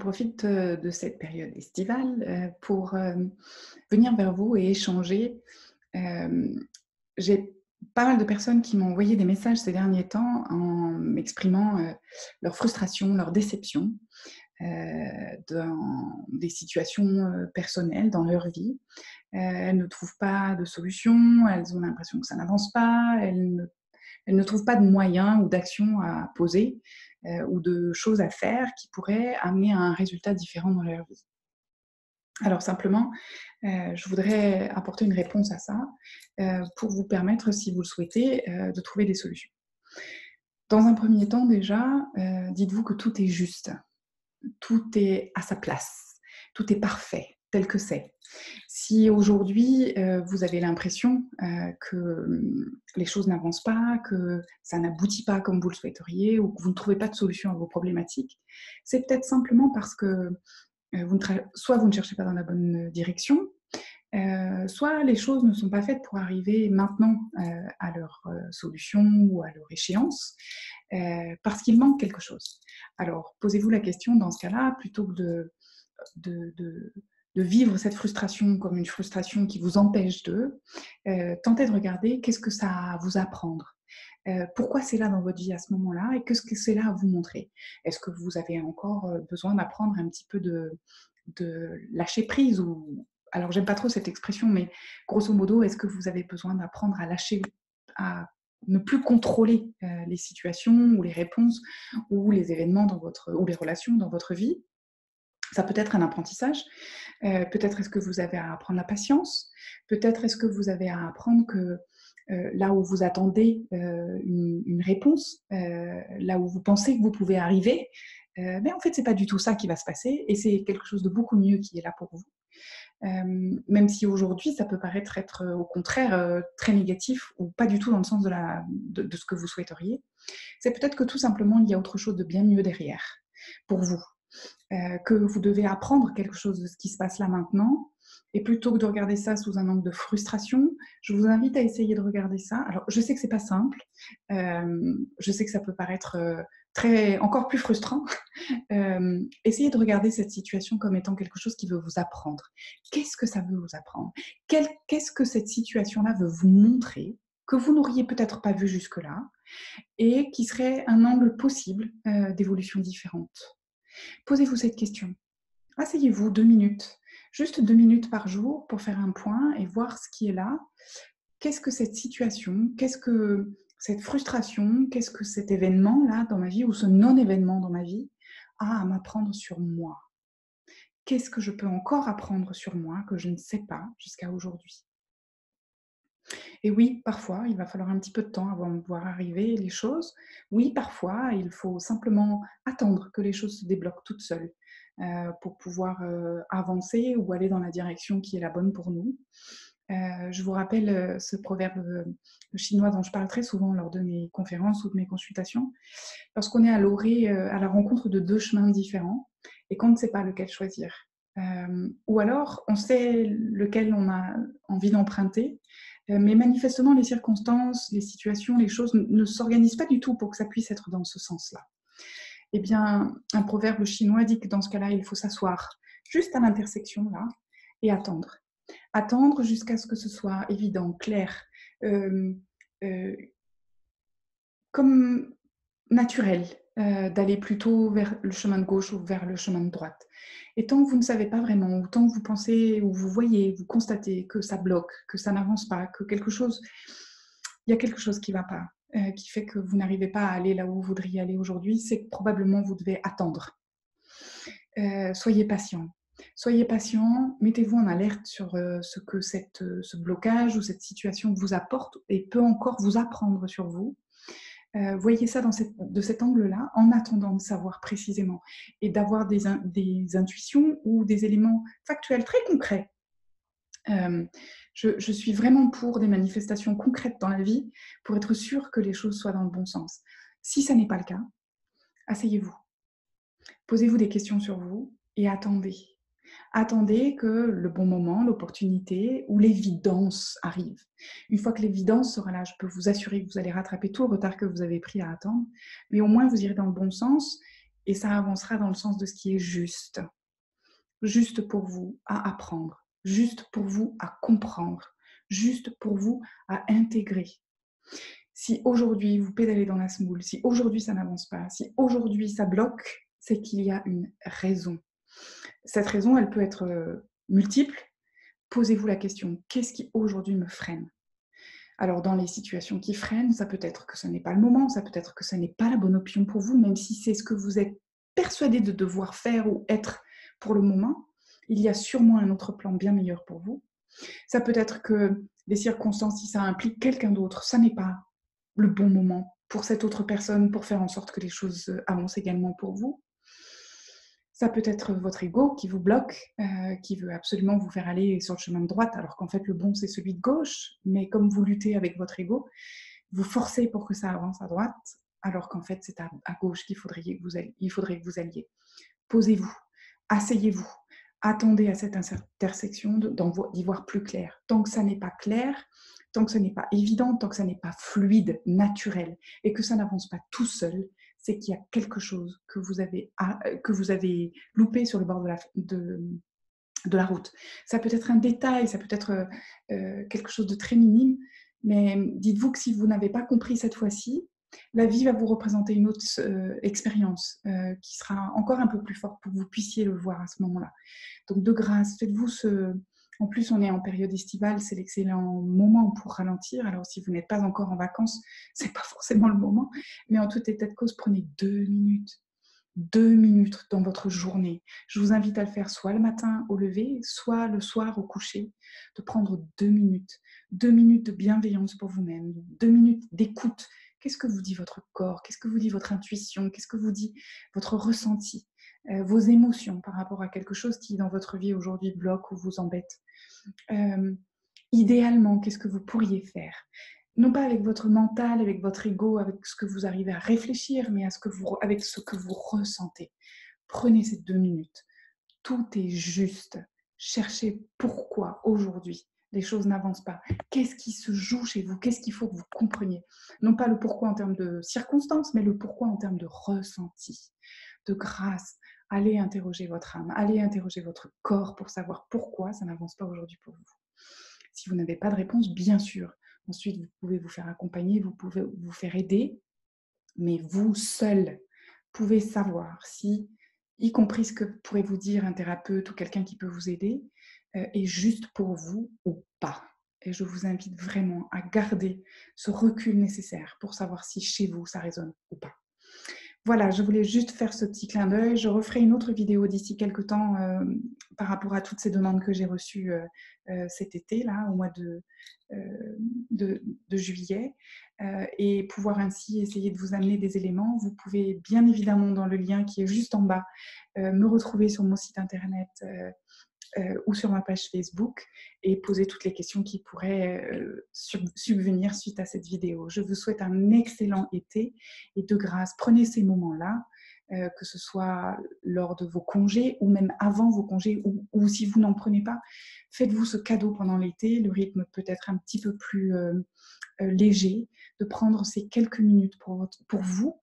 profite de cette période estivale pour venir vers vous et échanger. J'ai pas mal de personnes qui m'ont envoyé des messages ces derniers temps en m'exprimant leur frustration, leur déception dans des situations personnelles dans leur vie. Elles ne trouvent pas de solution, elles ont l'impression que ça n'avance pas, elles ne trouvent pas de moyens ou d'actions à poser ou de choses à faire qui pourraient amener à un résultat différent dans leur vie. Alors simplement, je voudrais apporter une réponse à ça pour vous permettre, si vous le souhaitez, de trouver des solutions. Dans un premier temps déjà, dites-vous que tout est juste, tout est à sa place, tout est parfait tel que c'est. Si aujourd'hui, vous avez l'impression que les choses n'avancent pas, que ça n'aboutit pas comme vous le souhaiteriez ou que vous ne trouvez pas de solution à vos problématiques, c'est peut-être simplement parce que soit vous ne cherchez pas dans la bonne direction, soit les choses ne sont pas faites pour arriver maintenant à leur solution ou à leur échéance, parce qu'il manque quelque chose. Alors posez-vous la question dans ce cas-là, plutôt que de, de- de vivre cette frustration comme une frustration qui vous empêche tentez de regarder qu'est-ce que ça a à vous apprendre. Pourquoi c'est là dans votre vie à ce moment-là et qu'est-ce que c'est là à vous montrer? Est-ce que vous avez encore besoin d'apprendre un petit peu de lâcher prise ou alors j'aime pas trop cette expression, mais grosso modo, est-ce que vous avez besoin d'apprendre à lâcher, à ne plus contrôler les situations ou les réponses ou les événements ou les relations dans votre vie? Ça peut être un apprentissage. Peut-être est-ce que vous avez à apprendre la patience. Peut-être est-ce que vous avez à apprendre que là où vous attendez une réponse, là où vous pensez que vous pouvez arriver, mais en fait, c'est pas du tout ça qui va se passer et c'est quelque chose de beaucoup mieux qui est là pour vous. Même si aujourd'hui, ça peut paraître être au contraire très négatif ou pas du tout dans le sens de ce que vous souhaiteriez. C'est peut-être que tout simplement, il y a autre chose de bien mieux derrière pour vous, que vous devez apprendre quelque chose de ce qui se passe là maintenant. Et plutôt que de regarder ça sous un angle de frustration, je vous invite à essayer de regarder ça. Alors, je sais que c'est pas simple, je sais que ça peut paraître encore plus frustrant. Essayez de regarder cette situation comme étant quelque chose qui veut vous apprendre. Qu'est-ce que ça veut vous apprendre? Qu'est-ce que cette situation-là veut vous montrer que vous n'auriez peut-être pas vu jusque-là et qui serait un angle possible d'évolution différente? Posez-vous cette question. Asseyez-vous 2 minutes, juste 2 minutes par jour pour faire un point et voir ce qui est là. Qu'est-ce que cette situation, qu'est-ce que cette frustration, qu'est-ce que cet événement-là dans ma vie ou ce non-événement dans ma vie a à m'apprendre sur moi? Qu'est-ce que je peux encore apprendre sur moi que je ne sais pas jusqu'à aujourd'hui? Et oui, parfois, il va falloir un petit peu de temps avant de voir arriver les choses. Oui, parfois, il faut simplement attendre que les choses se débloquent toutes seules pour pouvoir avancer ou aller dans la direction qui est la bonne pour nous. Je vous rappelle ce proverbe chinois dont je parle très souvent lors de mes conférences ou de mes consultations. Lorsqu'on est à la rencontre de deux chemins différents et qu'on ne sait pas lequel choisir. Ou alors, on sait lequel on a envie d'emprunter, mais manifestement, les circonstances, les situations, les choses ne s'organisent pas du tout pour que ça puisse être dans ce sens-là. Eh bien, un proverbe chinois dit que dans ce cas-là, il faut s'asseoir juste à l'intersection là et attendre. Attendre jusqu'à ce que ce soit évident, clair, euh, euh, comme naturel d'aller plutôt vers le chemin de gauche ou vers le chemin de droite. Et tant que vous ne savez pas vraiment, ou tant que vous pensez, ou vous voyez, vous constatez que ça bloque, que ça n'avance pas, que il y a quelque chose qui ne va pas, qui fait que vous n'arrivez pas à aller là où vous voudriez aller aujourd'hui, c'est que probablement vous devez attendre. Soyez patient. Soyez patient, mettez-vous en alerte sur ce que ce blocage ou cette situation vous apporte et peut encore vous apprendre sur vous. Voyez ça de cet angle-là, en attendant de savoir précisément et d'avoir des intuitions ou des éléments factuels très concrets. Je suis vraiment pour des manifestations concrètes dans la vie pour être sûre que les choses soient dans le bon sens. Si ça n'est pas le cas, asseyez-vous, posez-vous des questions sur vous et attendez. Attendez que le bon moment, l'opportunité ou l'évidence arrive. Une fois que l'évidence sera là, je peux vous assurer que vous allez rattraper tout le retard que vous avez pris à attendre, mais au moins vous irez dans le bon sens et ça avancera dans le sens de ce qui est juste. Juste pour vous à apprendre, juste pour vous à comprendre, juste pour vous à intégrer. Si aujourd'hui vous pédalez dans la semoule, si aujourd'hui ça n'avance pas, si aujourd'hui ça bloque, c'est qu'il y a une raison. Cette raison, elle peut être multiple. Posez-vous la question, qu'est-ce qui aujourd'hui me freine? Alors dans les situations qui freinent, ça peut être que ce n'est pas le moment, ça peut être que ce n'est pas la bonne option pour vous, même si c'est ce que vous êtes persuadé de devoir faire ou être pour le moment, il y a sûrement un autre plan bien meilleur pour vous. Ça peut être que les circonstances, si ça implique quelqu'un d'autre, ça n'est pas le bon moment pour cette autre personne pour faire en sorte que les choses avancent également pour vous. Ça peut être votre ego qui vous bloque, qui veut absolument vous faire aller sur le chemin de droite, alors qu'en fait le bon c'est celui de gauche, mais comme vous luttez avec votre ego, vous forcez pour que ça avance à droite, alors qu'en fait c'est à gauche qu'il faudrait que vous alliez. Posez-vous, asseyez-vous, attendez à cette intersection d'y voir plus clair. Tant que ça n'est pas clair, tant que ce n'est pas évident, tant que ça n'est pas fluide, naturel, et que ça n'avance pas tout seul, c'est qu'il y a quelque chose que vous avez loupé sur le bord de la route. Ça peut être un détail, ça peut être quelque chose de très minime, mais dites-vous que si vous n'avez pas compris cette fois-ci, la vie va vous représenter une autre expérience qui sera encore un peu plus forte pour que vous puissiez le voir à ce moment-là. Donc de grâce, faites-vous ce... En plus, on est en période estivale, c'est l'excellent moment pour ralentir. Alors si vous n'êtes pas encore en vacances, c'est pas forcément le moment, mais en tout état de cause, prenez 2 minutes. 2 minutes dans votre journée. Je vous invite à le faire soit le matin au lever, soit le soir au coucher, de prendre 2 minutes. 2 minutes de bienveillance pour vous-même, 2 minutes d'écoute. Qu'est-ce que vous dit votre corps? Qu'est-ce que vous dit votre intuition? Qu'est-ce que vous dit votre ressenti? Vos émotions par rapport à quelque chose qui, dans votre vie aujourd'hui, bloque ou vous embête. Idéalement, qu'est-ce que vous pourriez faire? Non pas avec votre mental, avec votre ego, avec ce que vous arrivez à réfléchir, mais avec ce que vous ressentez. Prenez ces 2 minutes. Tout est juste. Cherchez pourquoi aujourd'hui les choses n'avancent pas. Qu'est-ce qui se joue chez vous? Qu'est-ce qu'il faut que vous compreniez? Non pas le pourquoi en termes de circonstances, mais le pourquoi en termes de ressenti. De grâce, allez interroger votre âme, allez interroger votre corps pour savoir pourquoi ça n'avance pas aujourd'hui pour vous. Si vous n'avez pas de réponse, bien sûr, ensuite vous pouvez vous faire accompagner, vous pouvez vous faire aider, mais vous seul pouvez savoir si, y compris ce que pourrait vous dire un thérapeute ou quelqu'un qui peut vous aider, est juste pour vous ou pas. Et je vous invite vraiment à garder ce recul nécessaire pour savoir si chez vous ça résonne ou pas. Voilà, je voulais juste faire ce petit clin d'œil. Je referai une autre vidéo d'ici quelques temps par rapport à toutes ces demandes que j'ai reçues cet été, là, au mois de juillet, et pouvoir ainsi essayer de vous amener des éléments. Vous pouvez bien évidemment, dans le lien qui est juste en bas, me retrouver sur mon site internet ou sur ma page Facebook et poser toutes les questions qui pourraient subvenir suite à cette vidéo. Je vous souhaite un excellent été et de grâce, prenez ces moments-là, que ce soit lors de vos congés ou même avant vos congés ou si vous n'en prenez pas, faites-vous ce cadeau pendant l'été, le rythme peut être un petit peu plus léger, de prendre ces quelques minutes pour vous,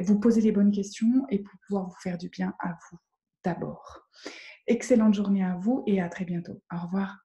vous poser les bonnes questions et pour pouvoir vous faire du bien à vous d'abord. Excellente journée à vous et à très bientôt. Au revoir.